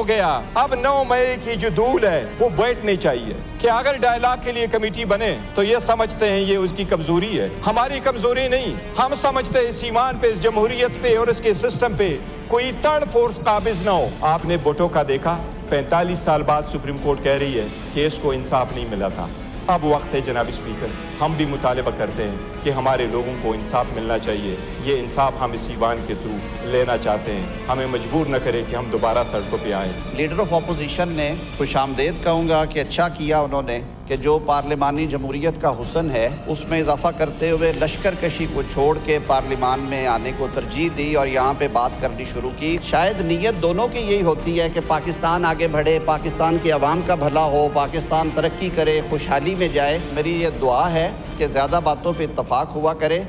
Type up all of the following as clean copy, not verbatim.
गया। अब 9 मई की जो धूल है वो बैठनी चाहिए कि अगर डायलॉग के लिए कमेटी बने तो ये समझते हैं ये उसकी कमजोरी है, हमारी कमजोरी नहीं। हम समझते हैं इस ईमान पे, इस जमहूरियत पे और इसके सिस्टम पे कोई थर्ड फोर्स काबिज ना हो। आपने भुट्टो का देखा, 45 साल बाद सुप्रीम कोर्ट कह रही है कि इसको इंसाफ नहीं मिला था। अब वक्त है जनाब स्पीकर, हम भी मुतालबा करते हैं कि हमारे लोगों को इंसाफ मिलना चाहिए। ये इंसाफ हम इस ईवान के थ्रू लेना चाहते हैं, हमें मजबूर न करें कि हम दोबारा सड़कों पे आएँ। लीडर ऑफ अपोजिशन ने खुशामदेद कहूँगा कि अच्छा किया उन्होंने कि जो पार्लिमानी जमहूरियत का हुस्न है उसमें इजाफा करते हुए लश्कर कशी को छोड़ के पार्लिमान में आने को तरजीह दी और यहाँ पे बात करनी शुरू की। शायद नीयत दोनों की यही होती है कि पाकिस्तान आगे बढ़े, पाकिस्तान की आवाम का भला हो, पाकिस्तान तरक्की करे, खुशहाली में जाए। मेरी ये दुआ है कि ज़्यादा बातों पर इत्तफाक हुआ करे।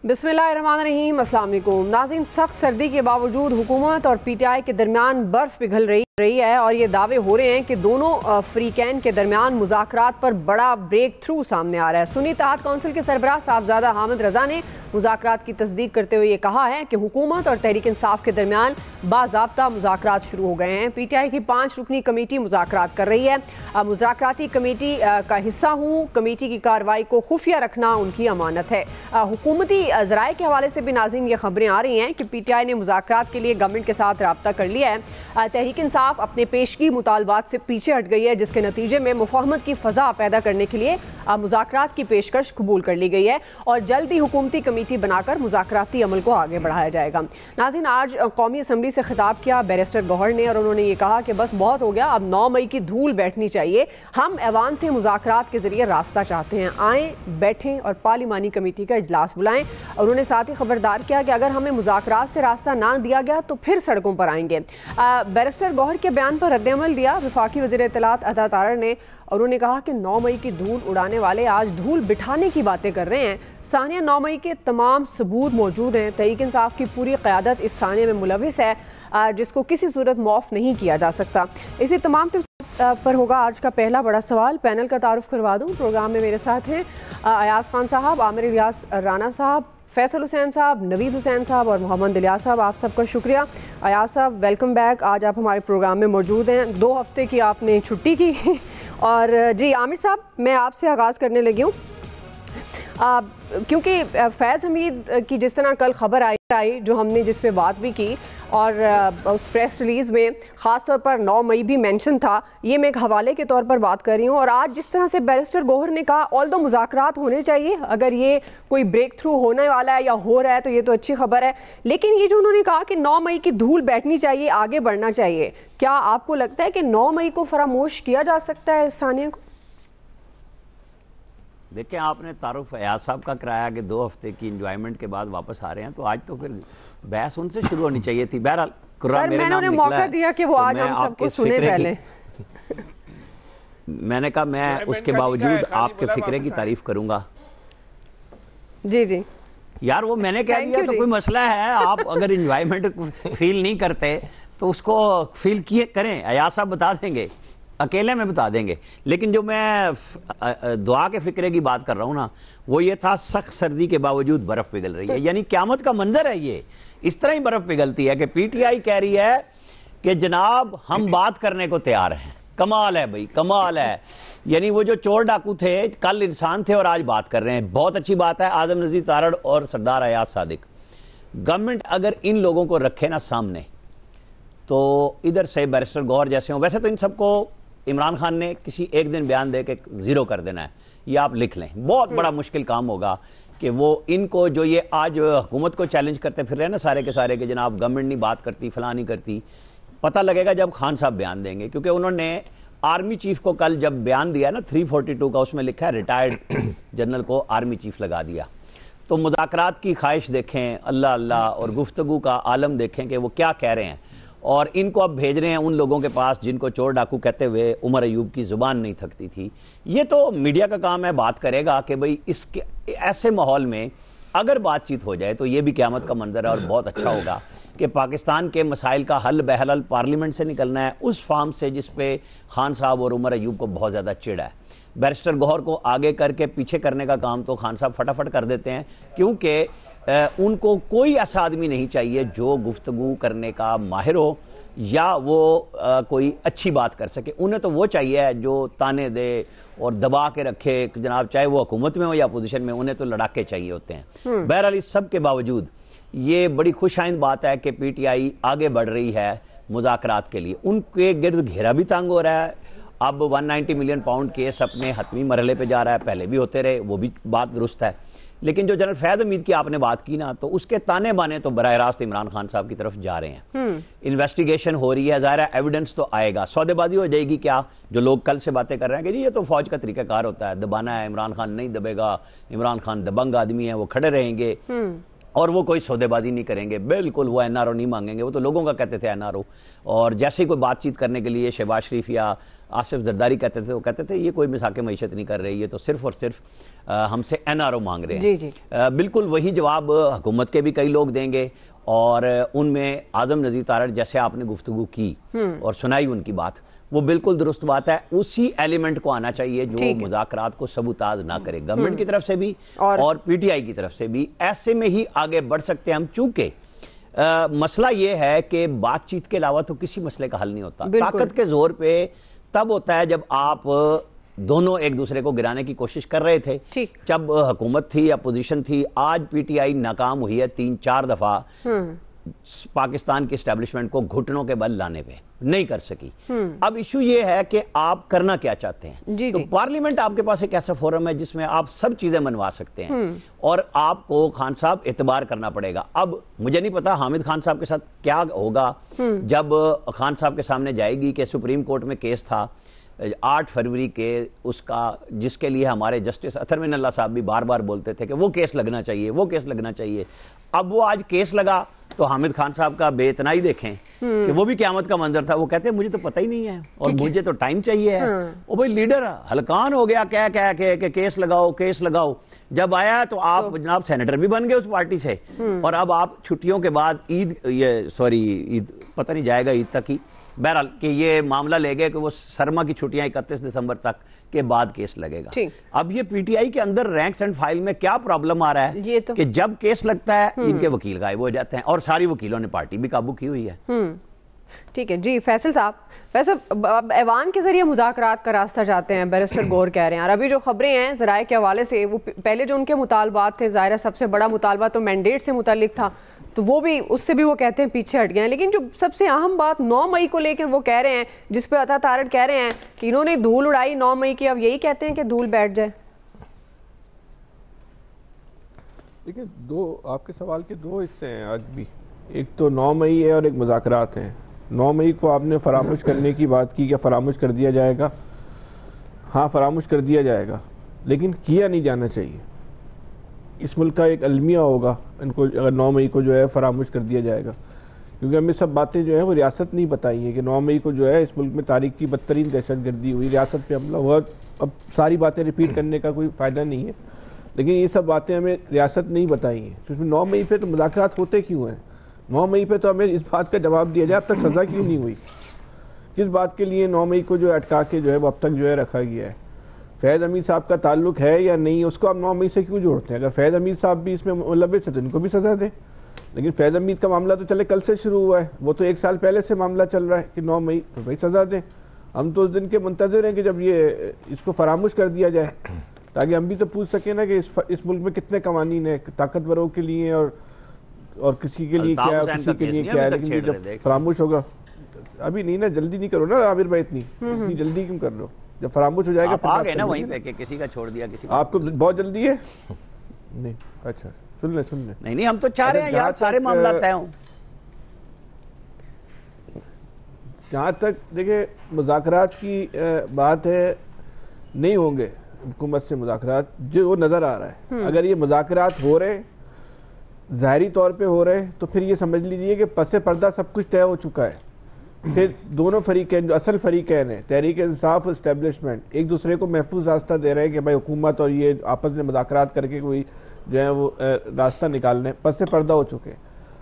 बिस्मिल्लाहिर्रहमानिर्रहीम, अस्सलाम वालेकुम नाज़रीन। सख्त सर्दी के बावजूद हुकूमत और PTI के दरमियान बर्फ़ पिघल रही है और ये दावे हो रहे हैं कि दोनों फ्रीकैन के दरमियान मुज़ाकरात पर बड़ा ब्रेक थ्रू सामने आ रहा है। सुन्नी इत्तेहाद कौंसिल के सरबराह साहबजादा हामिद रज़ा ने मुज़ाकरात की तस्दीक करते हुए ये कहा है कि हुकूमत और तहरीक इंसाफ के दरमियान बाज़ाब्ता मुज़ाकरात शुरू हो गए हैं। PTI की 5 रुकनी कमेटी मुज़ाकरात कर रही है। मुज़ाकराती कमेटी का हिस्सा हूँ। कमेटी की कार्रवाई को खुफिया रखना उनकी अमानत है। हुकूमती ज़राए के हवाले से भी नाज़रीन ये खबरें आ रही हैं कि PTI ने मुज़ाकरात के लिए गवर्नमेंट के साथ रब्ता कर लिया है। तहरीक इंसाफ अपने पेशगी मुतालबात से पीछे हट गई है, जिसके नतीजे में मुफाहमत की फ़ज़ा पैदा करने के लिए मुज़ाकरात की पेशकश कबूल कर ली गई है और जल्द ही हुकूमती कमेटी बनाकर मुज़ाकराती अमल को आगे बढ़ाया जाएगा। नाज़रीन, आज कौमी असम्बली से खिताब किया बैरिस्टर गौहर ने और उन्होंने ये कहा कि बस बहुत हो गया, अब 9 मई की धूल बैठनी चाहिए। हम ऐवान से मुज़ाकरात के ज़रिए रास्ता चाहते हैं, आएँ बैठें और पार्लिमानी कमेटी का इजलास बुलाएँ। और उन्होंने साथ ही खबरदार किया कि अगर हमें मुज़ाकरात से रास्ता ना दिया गया तो फिर सड़कों पर आएंगे। बैरिस्टर गौहर के बयान पर रद्द-ए-अमल दिया वफाकी वज़ीर इत्तलात अता तारड़ ने और उन्होंने कहा कि 9 मई की धूल उड़ाने वाले आज धूल बिठाने की बातें कर रहे हैं। सानिया 9 मई के तमाम सबूत मौजूद हैं। तहरीक इंसाफ की पूरी क़यादत इस सानिया में मुलविस है, जिसको किसी सूरत माफ़ नहीं किया जा सकता। इसी तमाम पर होगा आज का पहला बड़ा सवाल। पैनल का तारुफ करवा दूँ। प्रोग्राम में मेरे साथ हैं अयाज खान साहब, आमिर इलियास राना साहब, फैसल हुसैन साहब, नवीद हुसैन साहब और मोहम्मद इलियास साहब। आप सबका शुक्रिया। अयाज साहब, वेलकम बैक। आज आप हमारे प्रोग्राम में मौजूद हैं। 2 हफ्ते की आपने छुट्टी की और जी आमिर साहब, मैं आपसे आगाज़ करने लगी हूँ क्योंकि फैज़ हमीद की जिस तरह कल खबर आई जो हमने जिस पे बात भी की और उस प्रेस रिलीज़ में ख़ास तौर पर 9 मई भी मेंशन था, ये मैं एक हवाले के तौर पर बात कर रही हूँ। और आज जिस तरह से बैरिस्टर गौहर ने कहा ऑल्दो मुज़ाकरात होने चाहिए, अगर ये कोई ब्रेक थ्रू होने वाला है या हो रहा है तो ये तो अच्छी खबर है, लेकिन ये जो उन्होंने कहा कि 9 मई की धूल बैठनी चाहिए, आगे बढ़ना चाहिए, क्या आपको लगता है कि 9 मई को फरामोश किया जा सकता है इस सानिया को? देखें, आपने तारुफ अयाज साहब का कराया कि 2 हफ्ते की इंजॉयमेंट के बाद वापस आ रहे हैं, तो आज तो फिर बहस उनसे शुरू होनी चाहिए थी। बहरहाल मैंने उन्हें मौका दिया कि वो आज हम सबको सुने पहले। मैंने कहा मैं उसके बावजूद आपके फिक्रे की तारीफ करूंगा। जी जी यार, वो मैंने कह दिया तो कोई मसला है। आप अगर इंजॉयमेंट फील नहीं करते तो उसको फील किए करें, अयाज साहब बता देंगे, अकेले में बता देंगे। लेकिन जो मैं दुआ के फिक्रे की बात कर रहा हूँ ना, वो ये था सख्त सर्दी के बावजूद बर्फ पिघल रही है, यानी क़यामत का मंजर है ये। इस तरह ही बर्फ पिघलती है कि PTI कह रही है कि जनाब हम बात करने को तैयार हैं। कमाल है भाई, कमाल है। यानी वो जो चोर डाकू थे कल इंसान थे और आज बात कर रहे हैं। बहुत अच्छी बात है। आदम नज़ीर तारड़ और सरदार अयाज सादिक, गवर्नमेंट अगर इन लोगों को रखे ना सामने, तो इधर से बैरिस्टर गौहर जैसे हों, वैसे तो इन सबको इमरान खान ने किसी एक दिन बयान दे के 0 कर देना है, ये आप लिख लें। बहुत बड़ा मुश्किल काम होगा कि वो इनको जो ये आज हुकूमत को चैलेंज करते फिर रहे ना सारे के सारे कि जनाब गवर्नमेंट नहीं बात करती, फलां नहीं करती, पता लगेगा जब खान साहब बयान देंगे। क्योंकि उन्होंने आर्मी चीफ को कल जब बयान दिया ना 342 का, उसमें लिखा है रिटायर्ड जनरल को आर्मी चीफ लगा दिया। तो मुज़ाकरात की ख्वाहिश देखें, अल्लाह अल्लाह, और गुफ्तगू का आलम देखें कि वो क्या कह रहे हैं। और इनको अब भेज रहे हैं उन लोगों के पास जिनको चोर डाकू कहते हुए उमर अयूब की ज़ुबान नहीं थकती थी। ये तो मीडिया का काम है, बात करेगा कि भाई इसके ऐसे माहौल में अगर बातचीत हो जाए तो ये भी क़यामत का मंजर है। और बहुत अच्छा होगा कि पाकिस्तान के मसाइल का हल बहरहाल पार्लियामेंट से निकलना है, उस फार्म से जिस पे खान साहब और उमर अयूब को बहुत ज़्यादा चिड़ है। बैरिस्टर गौहर को आगे करके पीछे करने का काम तो खान साहब फटाफट कर देते हैं, क्योंकि उनको कोई ऐसा आदमी नहीं चाहिए जो गुफ्तगू करने का माहिर हो, या वो कोई अच्छी बात कर सके। उन्हें तो वो चाहिए जो ताने दे और दबा के रखे, जनाब, चाहे वो हुकूमत में हो या अपोजिशन में, उन्हें तो लड़ाके चाहिए होते हैं। बहरहाल इस सब के बावजूद ये बड़ी खुशाइंद बात है कि पीटीआई आगे बढ़ रही है मुज़ाकरात के लिए। उनके गिर्द घेरा भी तंग हो रहा है। अब 190 मिलियन पाउंड केस अपने हतमी मरहले पे जा रहा है, पहले भी होते रहे, वो भी बात दुरुस्त है। लेकिन जो जनरल फैज़ हमीद की आपने बात की ना, तो उसके ताने बाने तो बराह रास्त इमरान खान साहब की तरफ जा रहे हैं। इन्वेस्टिगेशन हो रही है, ज़ाहिर है एविडेंस तो आएगा, सौदेबाजी हो जाएगी। क्या जो लोग कल से बातें कर रहे हैं कि जी ये तो फौज का तरीकाकार होता है, दबाना है, इमरान खान नहीं दबेगा, इमरान खान दबंग आदमी है, वो खड़े रहेंगे और वो कोई सौदेबाजी नहीं करेंगे, बिल्कुल वो एनआरओ नहीं मांगेंगे। वो तो लोगों का कहते थे एनआरओ, और जैसे ही कोई बातचीत करने के लिए शहबाज शरीफ या आसिफ जरदारी कहते थे, वो कहते थे ये कोई मिसाके मईशत नहीं कर रही, ये तो सिर्फ और सिर्फ हमसे एनआरओ मांग रहे हैं। जी। बिल्कुल वही जवाब हुकूमत के भी कई लोग देंगे, और उनमें आजम नज़ीर तारड़ जैसे आपने गुफ्तगू की और सुनाई उनकी बात, वो बिल्कुल दुरुस्त बात है। उसी एलिमेंट को आना चाहिए जो मुज़ाकरात को सबूताज ना करे, गवर्नमेंट की तरफ से भी और पीटीआई की तरफ से भी। ऐसे में ही आगे बढ़ सकते हैं हम, चूंकि मसला ये है कि बातचीत के अलावा तो किसी मसले का हल नहीं होता। ताकत के जोर पे तब होता है जब आप दोनों एक दूसरे को गिराने की कोशिश कर रहे थे, जब हुकूमत थी, अपोजिशन थी। आज पीटीआई नाकाम हुई है 3-4 दफा पाकिस्तान की एस्टेब्लिशमेंट को घुटनों के बल लाने पे, नहीं कर सकी। अब इशू ये है कि आप करना क्या चाहते हैं। तो पार्लियामेंट आपके पास एक ऐसा फोरम है जिसमें आप सब चीजें मनवा सकते हैं, और आपको खान साहब एतबार करना पड़ेगा। अब मुझे नहीं पता हामिद खान साहब के साथ क्या होगा जब खान साहब के सामने जाएगी कि सुप्रीम कोर्ट में केस था 8 फरवरी के, उसका जिसके लिए हमारे जस्टिस अतर मिनल्ला साहब भी बार बार बोलते थे कि वो केस लगना चाहिए, वो केस लगना चाहिए। अब वो आज केस लगा तो हामिद खान साहब का बेइतना ही देखें कि वो भी क़यामत का मंजर था। वो कहते हैं मुझे तो पता ही नहीं है और मुझे तो टाइम चाहिए है। वो भाई लीडर हलकान हो गया कह कह के केस लगाओ, केस लगाओ। जब आया तो आप जनाब सेनेटर भी बन गए उस पार्टी से, और अब आप छुट्टियों के बाद ईद पता नहीं जाएगा ईद तक ही, बहरहाल कि ये मामला ले गए कि वो सरमा की छुट्टियां 31 दिसंबर तक के बाद केस लगेगा। अब ये पीटीआई के अंदर रैंक्स एंड फाइल में क्या प्रॉब्लम आ रहा है तो कि जब केस लगता है इनके वकील गायब हो जाते हैं, और सारी वकीलों ने पार्टी भी काबू की हुई है। ठीक है जी फैसल साहब, वैसे ऐवान के जरिए मुज़ाकरात का रास्ता जाते हैं, बैरिस्टर गौर कह रहे हैं। और अभी जो खबरें हैं ज़राए के हवाले से, वो पहले जो उनके मुतालबात थे, ज़ाहिर सबसे बड़ा मुतालबा तो मैंडेट से मुतालिक था, तो वो भी उससे भी वो कहते हैं पीछे हट गए हैं। लेकिन जो सबसे अहम बात 9 मई को लेकर वो कह रहे हैं, जिस पे अता तारड़ कह रहे हैं कि इन्होंने धूल उड़ाई 9 मई की, अब यही कहते हैं कि धूल बैठ जाए। देखिए, आपके सवाल के 2 हिस्से हैं आज भी। एक तो 9 मई है और एक मुज़ाकरात हैं। 9 मई को आपने फरामोश करने की बात की, क्या फरामोश कर दिया जाएगा? हाँ, फरामोश कर दिया जाएगा, लेकिन किया नहीं जाना चाहिए। इस मुल्क का एक अलमिया होगा इनको अगर 9 मई को जो है फरामोश कर दिया जाएगा, क्योंकि हमें सब बातें जो है वो रियासत नहीं बताई है कि 9 मई को जो है इस मुल्क में तारीख की बदतरीन दहशतगर्दी हुई, रियासत पे हमला हुआ। अब सारी बातें रिपीट करने का कोई फ़ायदा नहीं है, लेकिन ये सब बातें हमें रियासत नहीं बताई हैं। तो 9 मई पे तो मुज़ाकरात होते क्यों हैं? 9 मई पे तो हमें इस बात का जवाब दिया जाए अब तक सज़ा क्यों नहीं हुई, किस बात के लिए 9 मई को जो अटका के जो है वो अब तक जो है रखा गया है। फैज़ हमीद साहब का ताल्लुक है या नहीं, उसको आप 9 मई से क्यों जोड़ते हैं? अगर फैज़ हमीद साहब भी इसमें मुलव्विस है तो इनको भी सज़ा दें। लेकिन फैज़ हमीद का मामला तो चले कल से शुरू हुआ है, वो तो 1 साल पहले से मामला चल रहा है कि 9 मई, तो भाई सज़ा दें। हम तो उस दिन के मुंतज़िर हैं कि जब ये इसको फरामोश कर दिया जाए, ताकि हम भी तो पूछ सकें ना कि इस मुल्क में कितने कवानीन है ताकतवरों के लिए और किसी के लिए क्या, किसी के लिए क्या है। लेकिन जब फरामोश होगा, अभी नहीं ना, जल्दी नहीं करो ना आमिर भाई, इतनी जल्दी क्यों कर रहे हो? जब फरामोश हो जाएगा आप आ गए ना वहीं पे कि किसी का छोड़ दिया, किसी आपको बहुत जल्दी है नहीं? अच्छा सुन ले नहीं हम तो चाह रहे हैं यार सारे मामला तय हों। जहाँ तक देखिए मुज़ाकरात की बात है, नहीं होंगे हुकूमत से मुज़ाकरात, जो नज़र आ रहा है। अगर ये मुज़ाकरात हो रहे, ज़ाहिरी तौर पे हो रहे, तो फिर ये समझ लीजिए कि पसे पर्दा सब कुछ तय हो चुका है। फिर दोनों फरीकैन, जो असल फरीकैन है, तहरीक इंसाफ और इस्टेब्लिशमेंट, एक दूसरे को महफूज रास्ता दे रहे हैं कि भाई हुकूमत और ये आपस में मुज़ाकरात करके कोई जो है वो रास्ता निकालने, पसे पर्दा हो चुके हैं।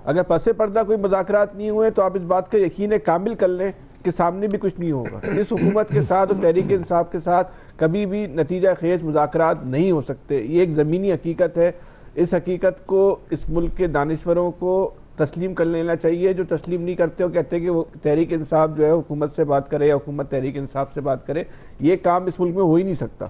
अगर पसे पर्दा कोई मुज़ाकरात नहीं हुए तो आप इस बात का यकीन कामिल कर लें कि सामने भी कुछ नहीं होगा। इस हुकूमत के साथ और तहरीक इंसाफ के साथ कभी भी नतीजा खेज मुज़ाकरात नहीं हो सकते। ये एक ज़मीनी हकीकत है। इस हकीकत को इस मुल्क के दानिश्वरों को तस्लीम कर लेना चाहिए। जो तस्लीम नहीं करते वो कहते हैं कि वो तहरीक इंसाफ जो है हुकूमत से बात करे या हुकूमत तहरीक इंसाफ से बात करे। ये काम इस मुल्क में हो ही नहीं सकता,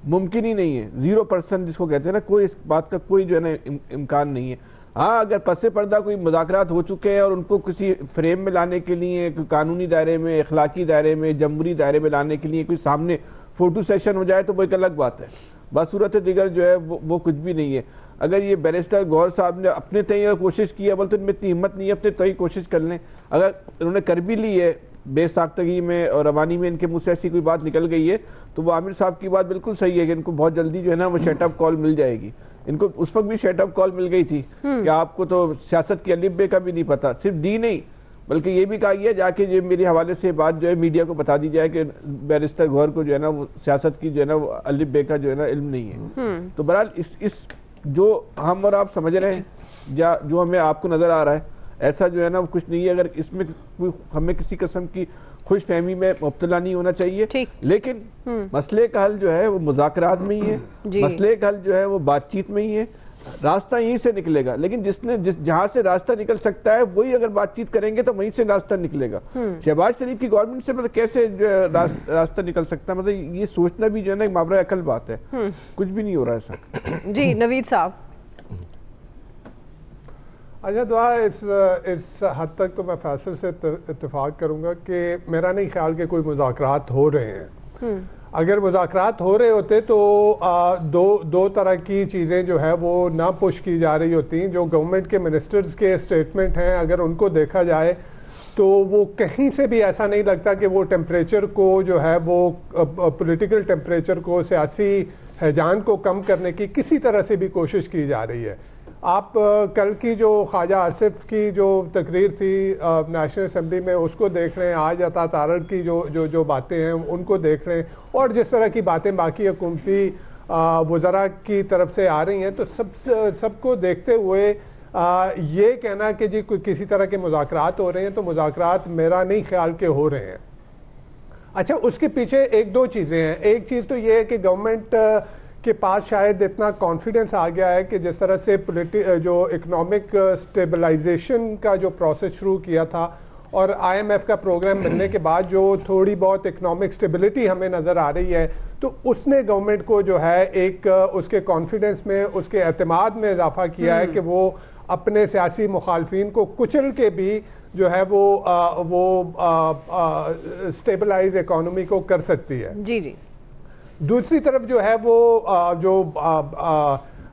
मुमकिन ही नहीं है। 0% जिसको कहते हैं ना, कोई इस बात का कोई जो है ना इम्कान नहीं है। हाँ, अगर पसे पर्दा कोई मुज़ाकरात हो चुके हैं और उनको किसी फ्रेम में लाने के लिए, कोई कानूनी दायरे में, अखलाकी दायरे में, जमहूरी दायरे में लाने के लिए कोई सामने फोटो सेशन हो जाए तो वो एक अलग बात है। बस सूरत दिगर जो है वो कुछ भी नहीं है। अगर ये बैरिस्टर गौर साहब ने अपने तय कोशिश की है, बोल तो इनमें इतनी हिम्मत नहीं है, अपने तय कोशिश कर लें। अगर उन्होंने कर भी ली है, बेसाख्तगी में और रवानी में इनके मुँह से ऐसी कोई बात निकल गई है, तो वो आमिर साहब की बात बिल्कुल सही है कि इनको बहुत जल्दी जो है ना वो शटअप कॉल मिल जाएगी। इनको उस वक्त भी शटअप कॉल मिल गई थी कि आपको तो सियासत के अलिफ बे का भी नहीं पता। सिर्फ डी नहीं बल्कि ये भी कहा गया जाके ये मेरे हवाले से बात जो है मीडिया को बता दी जाए कि बैरिस्टर गौर को जो है ना वो सियासत की जो है ना वो अलिफ बे का जो है ना इल्म नहीं है। तो बहरहाल इस जो हम और आप समझ रहे हैं या जो हमें आपको नजर आ रहा है, ऐसा जो है ना वो कुछ नहीं है। अगर इसमें हमें किसी किस्म की खुश फहमी में मुब्तला नहीं होना चाहिए, लेकिन मसले का हल जो है वो मुज़ाकरात में ही है, मसले का हल जो है वो बातचीत में ही है। रास्ता यहीं से निकलेगा, लेकिन जहां से रास्ता निकल सकता है वही अगर बातचीत करेंगे तो वहीं से रास्ता निकलेगा। शहबाज शरीफ की गवर्नमेंट से मतलब कैसे जो है रास्ता निकल सकता है, मतलब ये सोचना भी जो है ना मावरा अकल बात है। कुछ भी नहीं हो रहा है सर। जी नवीद साहब। अच्छा दुआ, इस हद तक तो मैं फैसल से इत्तेफाक करूंगा कि मेरा नहीं ख्याल कि कोई मुज़ाकरात हो रहे हैं। अगर मुज़ाकरात हो रहे होते तो दो तरह की चीज़ें जो है वो ना पुश की जा रही होती। जो गवर्नमेंट के मिनिस्टर्स के स्टेटमेंट हैं, अगर उनको देखा जाए तो वो कहीं से भी ऐसा नहीं लगता कि वो टेम्परेचर को जो है वो पॉलिटिकल टेम्परेचर को, सियासी हैजान को कम करने की किसी तरह से भी कोशिश की जा रही है। आप कल की जो ख्वाजा आसिफ की जो तकरीर थी नेशनल असम्बली में उसको देख रहे हैं, आज अता तारड़ की जो बातें हैं उनको देख रहे हैं, और जिस तरह की बातें बाकी हुकूमती वज़रा की तरफ से आ रही हैं, तो सबको देखते हुए ये कहना कि जी किसी तरह के मुज़ाकरात हो रहे हैं, तो मुज़ाकरात मेरा नहीं ख्याल के हो रहे हैं। अच्छा, उसके पीछे एक दो चीज़ें हैं। एक चीज़ तो ये है कि गवर्नमेंट के पास शायद इतना कॉन्फिडेंस आ गया है कि जिस तरह से जो इकोनॉमिक स्टेबलाइजेशन का जो प्रोसेस शुरू किया था और IMF का प्रोग्राम मिलने के बाद जो थोड़ी बहुत इकोनॉमिक स्टेबिलिटी हमें नज़र आ रही है, तो उसने गवर्नमेंट को जो है एक उसके कॉन्फिडेंस में, उसके एतमाद में इजाफा किया है कि वो अपने सियासी मुखालफिन को कुचल के भी जो है वो स्टेबलाइज इकोनॉमी को कर सकती है। जी जी। दूसरी तरफ जो है वो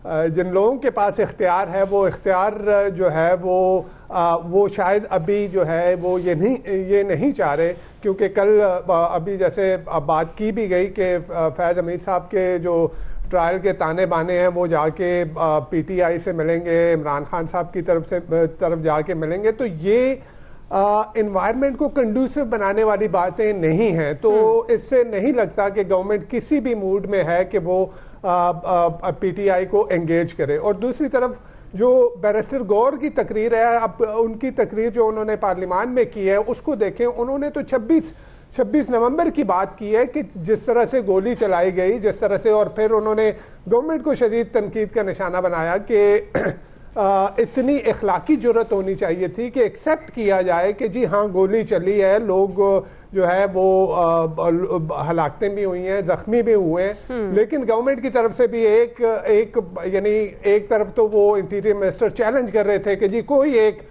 जिन लोगों के पास इख्तियार है, वो इख्तियार जो है वो शायद अभी जो है वो ये नहीं चाह रहे, क्योंकि कल अभी जैसे बात की भी गई कि फैज़ हमीद साहब के जो ट्रायल के ताने बाने हैं वो जाके PTI से मिलेंगे, इमरान खान साहब की तरफ जाके मिलेंगे, तो ये इन्वायरमेंट को कंडूसिव बनाने वाली बातें नहीं हैं। तो इससे नहीं लगता कि गवर्नमेंट किसी भी मूड में है कि वो PTI को एंगेज करे। और दूसरी तरफ जो बैरिस्टर गौर की तकरीर है, अब उनकी तकरीर जो उन्होंने पार्लियामान में की है उसको देखें, उन्होंने तो 26 नवंबर की बात की है कि जिस तरह से गोली चलाई गई, जिस तरह से, और फिर उन्होंने गवर्नमेंट को शदीद तनकीद का निशाना बनाया कि इतनी इखलाकी जुर्रत होनी चाहिए थी कि एक्सेप्ट किया जाए कि जी हाँ गोली चली है, लोग जो है वो हलाकतें भी हुई हैं, जख्मी भी हुए हैं, लेकिन गवर्नमेंट की तरफ से भी एक तरफ तो वो इंटीरियर मिनिस्टर चैलेंज कर रहे थे कि जी कोई एक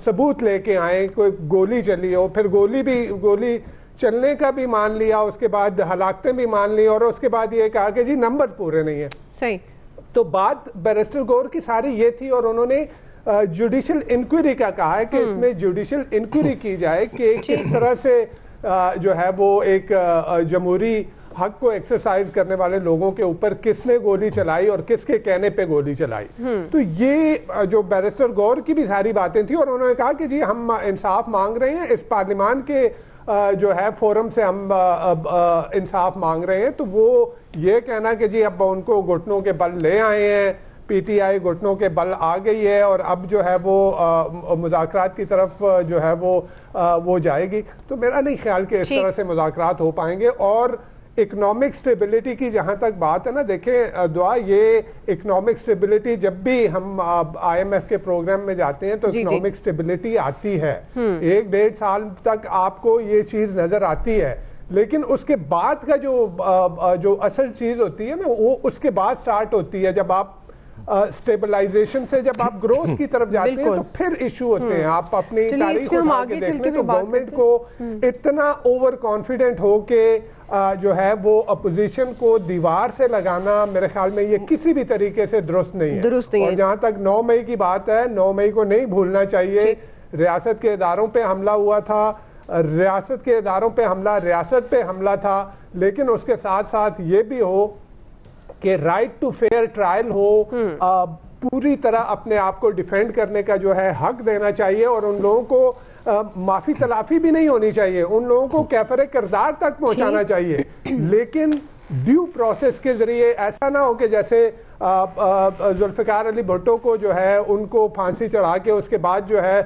सबूत लेके आए, कोई गोली चली हो, फिर गोली चलने का भी मान लिया, उसके बाद हलाकतें भी मान ली, और उसके बाद ये कहा कि जी नंबर पूरे नहीं है। सही। तो बात बैरिस्टर गौर की सारी ये थी, और उन्होंने जुडिशियल इंक्वायरी का कहा है कि इसमें जुडिशियल इंक्वायरी की जाए कि किस तरह से जो है वो एक जमहूरी हक को एक्सरसाइज करने वाले लोगों के ऊपर किसने गोली चलाई और किसके कहने पे गोली चलाई। तो ये जो बैरिस्टर गौर की भी सारी बातें थी, और उन्होंने कहा कि जी हम इंसाफ मांग रहे हैं, इस पार्लियामान के जो है फोरम से हम इंसाफ मांग रहे हैं। तो वो ये कहना कि जी अब उनको घुटनों के बल ले आए हैं, PTI घुटनों के बल आ गई है और अब जो है वो मुज़ाकरात की तरफ जो है वो जाएगी, तो मेरा नहीं ख्याल कि इस तरह से मुज़ाकरात हो पाएंगे। और इकोनॉमिक स्टेबिलिटी की जहां तक बात है ना, देखें दुआ, ये इकोनॉमिक स्टेबिलिटी जब भी हम IMF के प्रोग्राम में जाते हैं तो इकोनॉमिक स्टेबिलिटी आती है, 1-1.5 साल तक आपको ये चीज नजर आती है, लेकिन उसके बाद का जो असल चीज होती है ना, वो उसके बाद स्टार्ट होती है। जब आप स्टेबलाइजेशन से जब आप ग्रोथ की तरफ जाते हैं तो फिर इशू होते हैं। आप अपनी तारीख उठा के देखें तो गवर्नमेंट को इतना ओवर कॉन्फिडेंट हो के जो है वो अपोजिशन को दीवार से लगाना, मेरे ख्याल में ये किसी भी तरीके से दुरुस्त नहीं है। और जहां तक 9 मई की बात है, 9 मई को नहीं भूलना चाहिए, रियासत के इदारों पे हमला हुआ था, रियासत के इदारों पे हमला रियासत पे हमला था, लेकिन उसके साथ साथ ये भी हो कि राइट टू फेयर ट्रायल हो, पूरी तरह अपने आप को डिफेंड करने का जो है हक देना चाहिए, और उन लोगों को माफी तलाफी भी नहीं होनी चाहिए, उन लोगों को कैफरे किरदार तक पहुंचाना चाहिए, लेकिन ड्यू प्रोसेस के जरिए। ऐसा ना हो कि जैसे जुल्फिकार अली भुट्टो को जो है उनको फांसी चढ़ा के उसके बाद जो है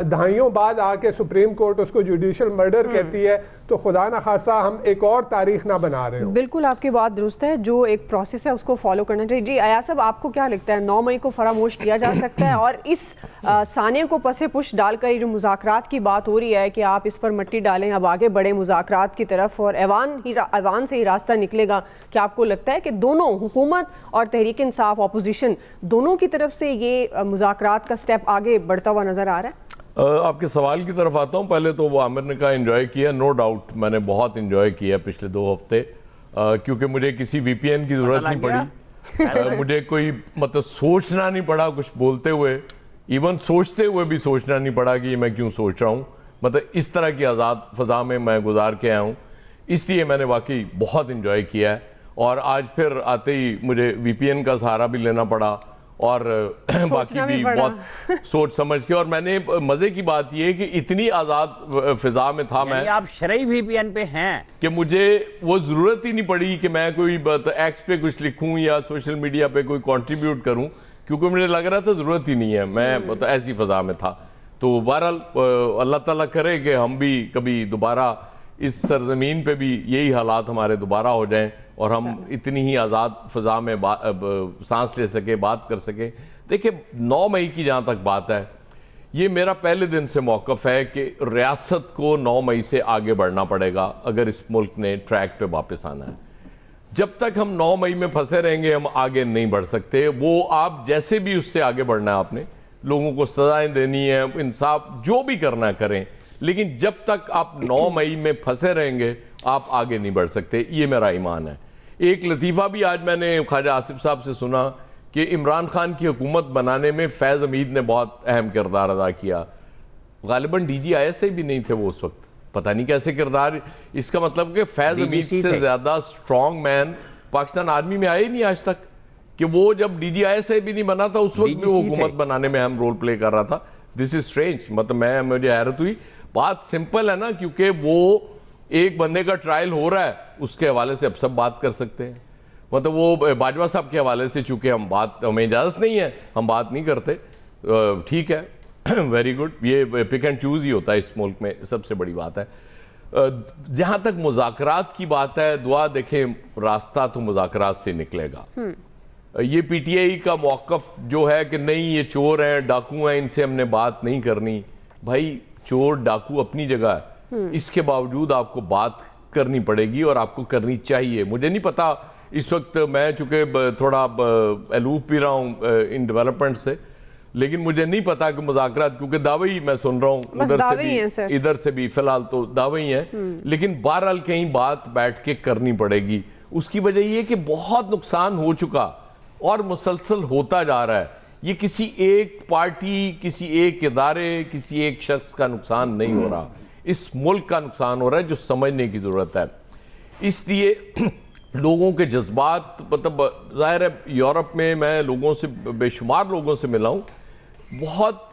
दहाइयों बाद आके सुप्रीम कोर्ट उसको जुडिशियल मर्डर कहती है, तो खुदा न खासा हम एक और तारीख ना बना रहे हो। बिल्कुल आपकी बात दुरुस्त है, जो एक प्रोसेस है उसको फॉलो करना चाहिए। जी अयाज साहब, आपको क्या लगता है 9 मई को फरामोश किया जा सकता है? और इस सानिया को पसे पुश डालकर ये जो मुज़ाकरात की बात हो रही है कि आप इस पर मट्टी डालें, अब आगे बढ़े मुज़ाकरात की तरफ और ऐवान से ही रास्ता निकलेगा, क्या आपको लगता है कि दोनों हुकूमत और तहरीक इंसाफ अपोजिशन दोनों की तरफ से ये मुज़ाकरात का स्टेप आगे बढ़ता हुआ नजर आ रहा है? आपके सवाल की तरफ आता हूँ। पहले तो वो आमिर ने कहा एंजॉय किया, नो डाउट मैंने बहुत एंजॉय किया पिछले 2 हफ्ते, क्योंकि मुझे किसी VPN की ज़रूरत नहीं पड़ी, मुझे कोई मतलब सोचना नहीं पड़ा कुछ बोलते हुए, इवन सोचते हुए भी सोचना नहीं पड़ा कि ये मैं क्यों सोच रहा हूँ, मतलब इस तरह की आज़ाद फ़ज़ा में मैं गुजार के आया हूँ, इसलिए मैंने वाकई बहुत एंजॉय किया है। और आज फिर आते ही मुझे VPN का सहारा भी लेना पड़ा और बाकी भी बहुत सोच समझ के, और मैंने मजे की बात ये कि इतनी आज़ाद फिजा में था मैं, आप शरई VPN पे हैं, कि मुझे वो ज़रूरत ही नहीं पड़ी कि मैं कोई एक्स पे कुछ लिखूं या सोशल मीडिया पे कोई कंट्रीब्यूट करूं, क्योंकि मुझे लग रहा था ज़रूरत ही नहीं है, मैं मतलब ऐसी फ़जा में था। तो बहरहाल अल्लाह ताला करे कि हम भी कभी दोबारा इस सरजमीन पे भी यही हालात हमारे दोबारा हो जाएं और हम इतनी ही आज़ाद फ़ज़ा में सांस ले सके, बात कर सके। देखिए 9 मई की जहाँ तक बात है, ये मेरा पहले दिन से मौक़िफ़ है कि रियासत को 9 मई से आगे बढ़ना पड़ेगा अगर इस मुल्क ने ट्रैक पे वापस आना है। जब तक हम 9 मई में फंसे रहेंगे हम आगे नहीं बढ़ सकते। वो आप जैसे भी उससे आगे बढ़ना है, आपने लोगों को सजाएं देनी है, इंसाफ जो भी करना है करें, लेकिन जब तक आप 9 मई में फंसे रहेंगे आप आगे नहीं बढ़ सकते, ये मेरा ईमान है। एक लतीफ़ा भी आज मैंने ख्वाजा आसिफ साहब से सुना कि इमरान खान की हुकूमत बनाने में फैज़ हमीद ने बहुत अहम किरदार अदा किया। गालिबन DGIS भी नहीं थे वो उस वक्त, पता नहीं कैसे किरदार, इसका मतलब कि फैज़ हमीद से ज़्यादा स्ट्रॉन्ग मैन पाकिस्तान आर्मी में आए नहीं आज तक, कि वो जब DGIS भी नहीं बना था उस वक्त भी वो हुकूमत बनाने में अहम रोल प्ले कर रहा था। दिस इज स्ट्रेंज, मतलब मुझे हैरत हुई। बात सिंपल है ना, क्योंकि वो एक बंदे का ट्रायल हो रहा है, उसके हवाले से अब सब बात कर सकते हैं, मतलब वो बाजवा साहब के हवाले से चूंकि हमें इजाज़त नहीं है, हम बात नहीं करते, ठीक है वेरी गुड, ये पिक एंड चूज़ ही होता है इस मुल्क में, सबसे बड़ी बात है। जहाँ तक मुज़ाकरात की बात है, दुआ देखें रास्ता तो मुज़ाकरात से निकलेगा। ये PTI का मौक़िफ़ जो है कि नहीं ये चोर हैं, डाकू हैं, इनसे हमने बात नहीं करनी, भाई चोर डाकू अपनी जगह है, इसके बावजूद आपको बात करनी पड़ेगी और आपको करनी चाहिए। मुझे नहीं पता इस वक्त, मैं चूँकि थोड़ा अलूफ भी रहा हूँ इन डेवलपमेंट से, लेकिन मुझे नहीं पता कि मुज़ाकरात, क्योंकि दावे ही मैं सुन रहा हूँ इधर से भी फिलहाल तो दावे ही हैं, लेकिन बहरहाल कहीं बात बैठ के करनी पड़ेगी। उसकी वजह ये कि बहुत नुकसान हो चुका और मुसलसल होता जा रहा है। ये किसी एक पार्टी, किसी एक इदारे, किसी एक शख्स का नुकसान नहीं हो रहा, इस मुल्क का नुकसान हो रहा है, जो समझने की ज़रूरत है। इसलिए लोगों के जज्बात, मतलब ज़ाहिर है यूरोप में मैं लोगों से, बेशुमार लोगों से मिला हूँ, बहुत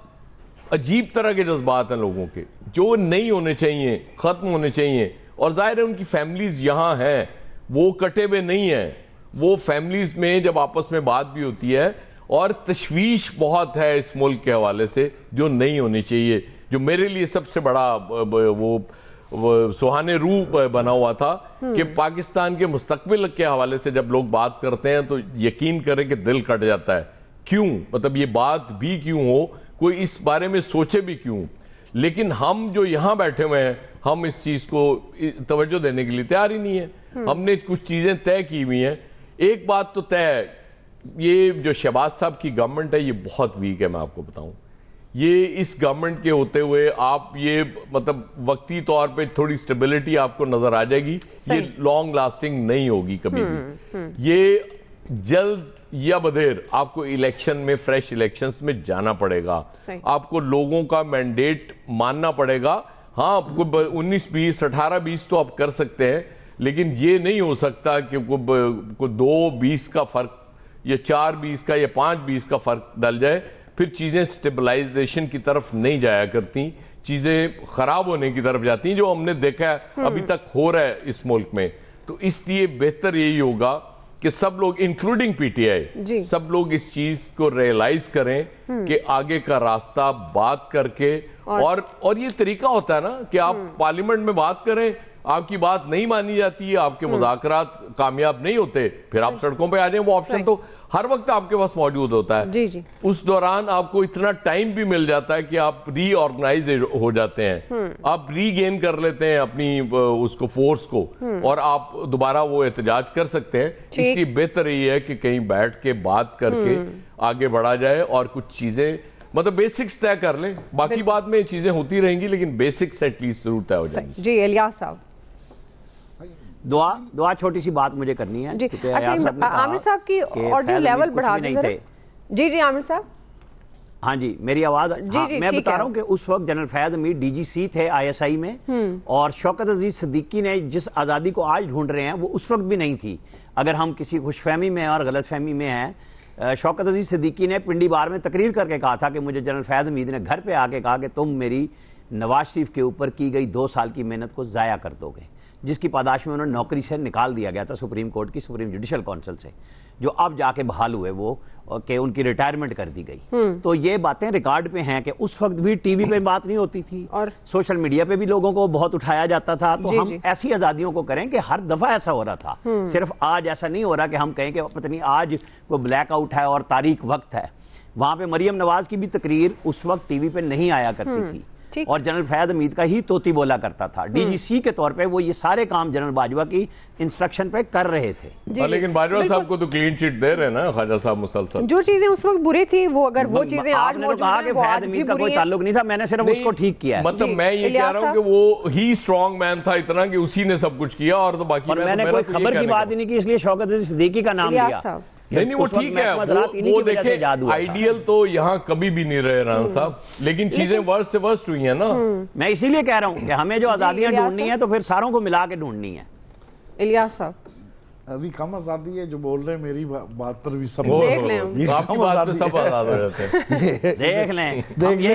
अजीब तरह के जज्बात हैं लोगों के, जो नहीं होने चाहिए, ख़त्म होने चाहिए। और ज़ाहिर है उनकी फैमिलीज़ यहाँ हैं, वो कटे हुए नहीं हैं, वो फैमिलीज़ में जब आपस में बात भी होती है, और तशवीश बहुत है इस मुल्क के हवाले से जो नहीं होनी चाहिए। जो मेरे लिए सबसे बड़ा वो सुहाने रूप बना हुआ था कि पाकिस्तान के मुस्तकबिल के हवाले से जब लोग बात करते हैं तो यकीन करें कि दिल कट जाता है। क्यों, मतलब ये बात भी क्यों हो, कोई इस बारे में सोचे भी क्यों। लेकिन हम जो यहाँ बैठे हुए हैं, हम इस चीज़ को तवज्जो देने के लिए तैयार ही नहीं है। हमने कुछ चीज़ें तय की हुई हैं। एक बात तो तय है, ये जो शहबाज साहब की गवर्नमेंट है ये बहुत वीक है। मैं आपको बताऊं, ये इस गवर्नमेंट के होते हुए आप ये मतलब वक्ती तौर पे थोड़ी स्टेबिलिटी आपको नजर आ जाएगी, ये लॉन्ग लास्टिंग नहीं होगी कभी भी। ये जल्द या बदेर आपको इलेक्शन में, फ्रेश इलेक्शंस में जाना पड़ेगा। आपको लोगों का मैंडेट मानना पड़ेगा। हाँ, आपको 19-20, 18-20 तो आप कर सकते हैं, लेकिन ये नहीं हो सकता कि को 2-20 का फर्क या 4-20 का या 5-20 का फर्क डल जाए, फिर चीज़ें स्टेबलाइजेशन की तरफ नहीं जाया करती, चीज़ें खराब होने की तरफ जाती, जो हमने देखा है अभी तक हो रहा है इस मुल्क में। तो इसलिए बेहतर यही होगा कि सब लोग इंक्लूडिंग पीटीआई, सब लोग इस चीज को रियलाइज करें कि आगे का रास्ता बात करके, और ये तरीका होता है ना कि आप पार्लियामेंट में बात करें, आपकी बात नहीं मानी जाती है, आपके मुज़ाकरात कामयाब नहीं होते, फिर आप सड़कों पे आ जाएं। वो ऑप्शन तो हर वक्त आपके पास मौजूद होता है। जी। उस दौरान आपको इतना टाइम भी मिल जाता है कि आप रीऑर्गेनाइज हो जाते हैं, आप रीगेन कर लेते हैं अपनी उसको फोर्स को, और आप दोबारा वो एहतजाज कर सकते हैं। इसलिए बेहतर यही है कि कहीं बैठ के बात करके आगे बढ़ा जाए और कुछ चीजें मतलब बेसिक्स तय कर लें। बाकी बाद में चीजें होती रहेंगी, लेकिन बेसिक्स एटलीस्ट जरूर तय हो जाएंगी। जी इलियास साहब, दुआ छोटी सी बात मुझे करनी है। अच्छा, आमिर साहब की ऑडियो लेवल बढ़ा दीजिए। जी आमिर साहब। हाँ जी, मेरी आवाज। मैं बता रहा हूँ कि उस वक्त जनरल फैद हमीद डीजीसी थे ISI में, और शौकत अजीज सिद्दीकी ने जिस आज़ादी को आज ढूंढ रहे हैं वो उस वक्त भी नहीं थी। अगर हम किसी खुशफहमी में और गलतफहमी में हैं, शौकत अजीज सिद्दीकी ने पिंडी बार में तकरीर करके कहा था कि मुझे जनरल फैद हमीद ने घर पे आके कहा कि तुम मेरी नवाज शरीफ के ऊपर की गई 2 साल की मेहनत को ज़ाया कर दोगे, जिसकी पादाश में उन्होंने नौकरी से निकाल दिया गया था सुप्रीम कोर्ट की, सुप्रीम जुडिशल काउंसिल से, जो अब जाके बहाल हुए वो, कि उनकी रिटायरमेंट कर दी गई। तो ये बातें रिकॉर्ड पे हैं कि उस वक्त भी टीवी पे बात नहीं होती थी और सोशल मीडिया पे भी लोगों को बहुत उठाया जाता था। तो हम ऐसी आज़ादियों को करें कि हर दफ़ा ऐसा हो रहा था, सिर्फ आज ऐसा नहीं हो रहा कि हम कहें कि पता नहीं आज कोई ब्लैकआउट है और तारीख वक्त है। वहाँ पे मरियम नवाज की भी तकरीर उस वक्त टीवी पे नहीं आया करती थी, और जनरल फैद हमीद का ही तोती बोला करता था। डीजीसी के तौर पे वो ये सारे काम जनरल बाजवा की इंस्ट्रक्शन पे कर रहे थे। लेकिन बाजवा साहब को तो क्लीन चिट दे रहे हैं ना ख्वाजा साहब मुसलसल। जो चीजें उस वक्त बुरी थी वो अगर वो चीजें आज मौजूद हैं, कहा कि फैद हमीद का कोई ताल्लुक नहीं था, मैंने सिर्फ उसको ठीक किया है। मतलब मैं ये कह रहा हूँ कि वो ही स्ट्रॉन्ग मैन था इतना कि उसी ने सब कुछ किया, और तो बाकी मैंने कोई खबर की बात ही नहीं की, इसलिए शौकत अजीज सिद्दीकी का नाम लिया। नहीं वो ठीक है, वो देखे आइडियल तो यहाँ कभी भी नहीं रहे राना साहब, लेकिन चीजें वर्स्ट से वर्स्ट हुई हैं ना। मैं इसीलिए कह रहा हूँ कि हमें जो आजादियां ढूंढनी है तो फिर सारों को मिला के ढूंढनी है। इलियास साहब, अभी कम आजादी है, जो बोल रहे हैं मेरी बात पर भी सब देख लें, आपकी बात पे सब आजाद हो जाते हैं। देख लें,